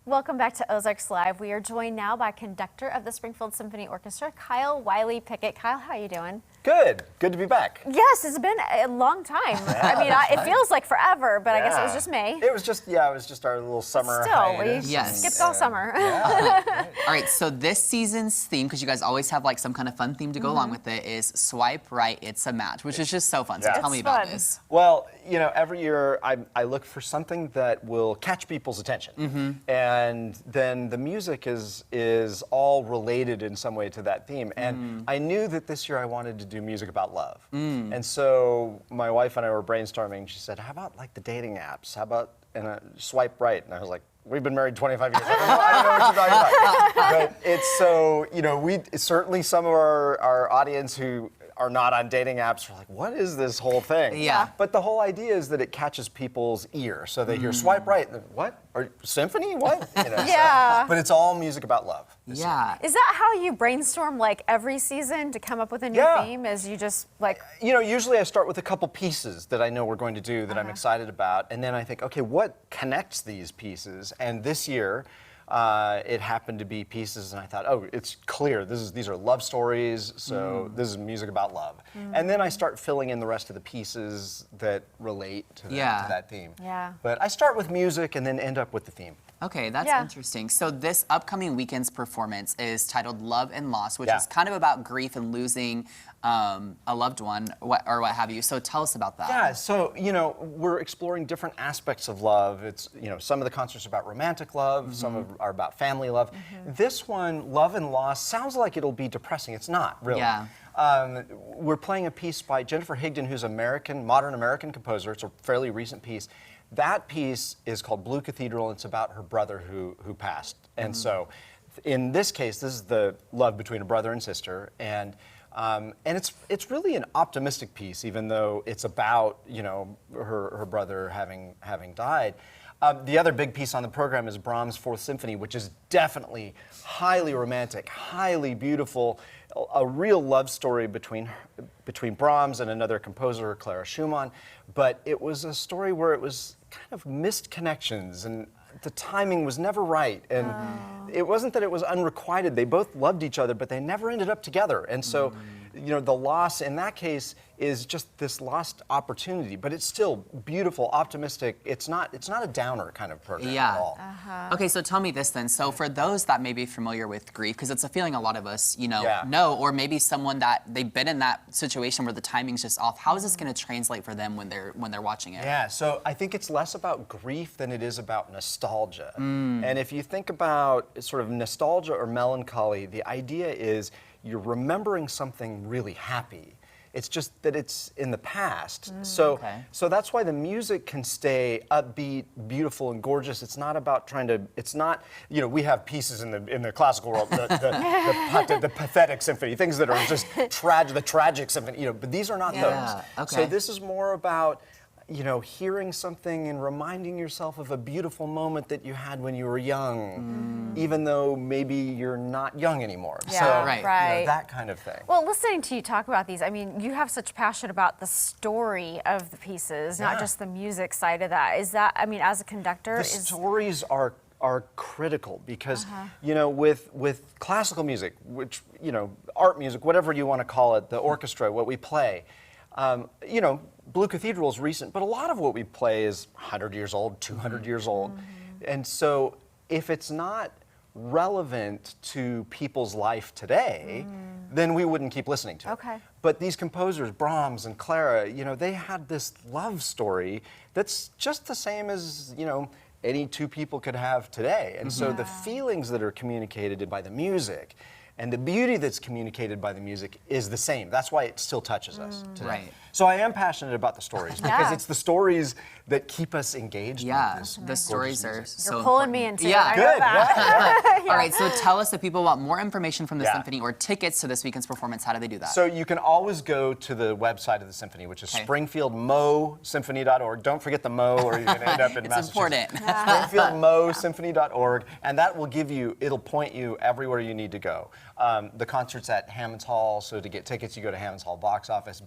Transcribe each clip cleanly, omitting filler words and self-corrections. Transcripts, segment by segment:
Welcome back to Ozarks Live. We are joined now by conductor of the Springfield Symphony Orchestra, Kyle Wiley-Pickett. Kyle, how are you doing? Good. Good to be back. Yes, it's been a long time. I mean, it feels like forever, but I guess it was just May. It was just our little summer Still, hiatus. we skipped all summer. Yeah. All right, so this season's theme, because you guys always have like some kind of fun theme to go along with it, is Swipe Right, It's a Match, which is just so fun. So tell me about this. Well, you know, every year I look for something that will catch people's attention. And then the music is all related in some way to that theme. And I knew that this year I wanted to do music about love. And so my wife and I were brainstorming. She said, how about like the dating apps? How about Swipe Right? And I was like, we've been married 25 years. I don't know what you're talking about. But it's so, you know, certainly some of our audience who are not on dating apps are like, what is this whole thing? Yeah. But the whole idea is that it catches people's ear. So they hear Swipe Right, and what? Or symphony? What? You know, Yeah. but it's all music about love. Yeah. Is that how you brainstorm like every season to come up with a new theme? Is you just like... You know, usually I start with a couple pieces that I know we're going to do that I'm excited about. And then I think, okay, what connects these pieces? And this year, it happened to be pieces, and I thought, oh, it's clear. These are love stories, so this is music about love. And then I start filling in the rest of the pieces that relate to that theme. Yeah. But I start with music and then end up with the theme. Okay, that's interesting. So this upcoming weekend's performance is titled Love and Loss, which is kind of about grief and losing a loved one or what have you. So tell us about that. Yeah, so, you know, we're exploring different aspects of love. It's, you know, some of the concerts are about romantic love, some are about family love. This one, Love and Loss, sounds like it'll be depressing. It's not, really. Yeah. We're playing a piece by Jennifer Higdon, who's modern American composer. It's a fairly recent piece. That piece is called Blue Cathedral, and it's about her brother who passed. And so, in this case, this is the love between a brother and sister, and it's really an optimistic piece, even though it's about, you know, her brother having died. The other big piece on the program is Brahms' Fourth Symphony, which is definitely highly romantic, highly beautiful, a real love story between Brahms and another composer, Clara Schumann. But it was a story where it was kind of missed connections, and the timing was never right. And it wasn't that it was unrequited. They both loved each other, but they never ended up together. And so, you know, the loss in that case is just this lost opportunity, but it's still beautiful, optimistic. It's not a downer kind of program at all. Okay, so tell me this then. So for those that may be familiar with grief, because it's a feeling a lot of us, you know, or maybe someone that they've been in that situation where the timing's just off, how is this going to translate for them when they're watching it? Yeah, so I think it's less about grief than it is about nostalgia. And if you think about sort of nostalgia or melancholy, the idea is you're remembering something really happy. It's just that it's in the past. So that's why the music can stay upbeat, beautiful, and gorgeous. It's not about it's not, you know, we have pieces in the classical world, the pathetic symphony, things that are just the tragic symphony, you know, but these are not those. So this is more about, you know, hearing something and reminding yourself of a beautiful moment that you had when you were young, even though maybe you're not young anymore. Yeah, so, right. You know, that kind of thing. Well, listening to you talk about these, I mean, you have such passion about the story of the pieces, not just the music side of that. Is that, I mean, as a conductor, the stories are critical because, you know, with classical music, which, you know, art music, whatever you want to call it, the orchestra, what we play, you know, Blue Cathedral is recent, but a lot of what we play is 100 years old, 200 years old. And so if it's not relevant to people's life today, then we wouldn't keep listening to it. But these composers, Brahms and Clara, you know, they had this love story that's just the same as, you know, any two people could have today. And so the feelings that are communicated by the music and the beauty that's communicated by the music is the same. That's why it still touches us today. So I am passionate about the stories because it's the stories that keep us engaged with this. The stories are so You're pulling me into it. Yeah, good. All right, so tell us if people want more information from the symphony or tickets to this weekend's performance, how do they do that? So you can always go to the website of the symphony, which is springfieldmosymphony.org. Don't forget the Mo, or you're going to end up in It's important. springfieldmosymphony.org, and that will it'll point you everywhere you need to go. The concert's at Hammond's Hall, so to get tickets, you go to Hammond's Hall box office.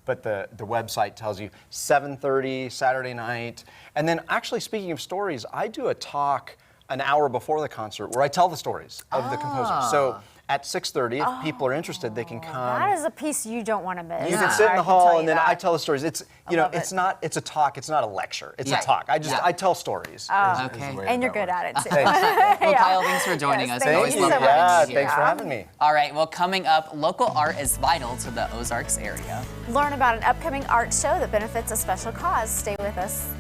But the website tells you 7:30 Saturday night. And then, actually, speaking of stories, I do a talk an hour before the concert where I tell the stories of the composer. So at 6:30, if people are interested, they can come. That is a piece you don't want to miss. You can sit in the hall and then I I tell the stories. It's it's a talk. It's not a lecture. It's a talk. I tell stories. Okay. And you're good at it too. Well, Kyle, thanks for joining us. Thank Always you love so having much. you here. Thanks for having me. All right, well, coming up, local art is vital to the Ozarks area. Learn about an upcoming art show that benefits a special cause. Stay with us.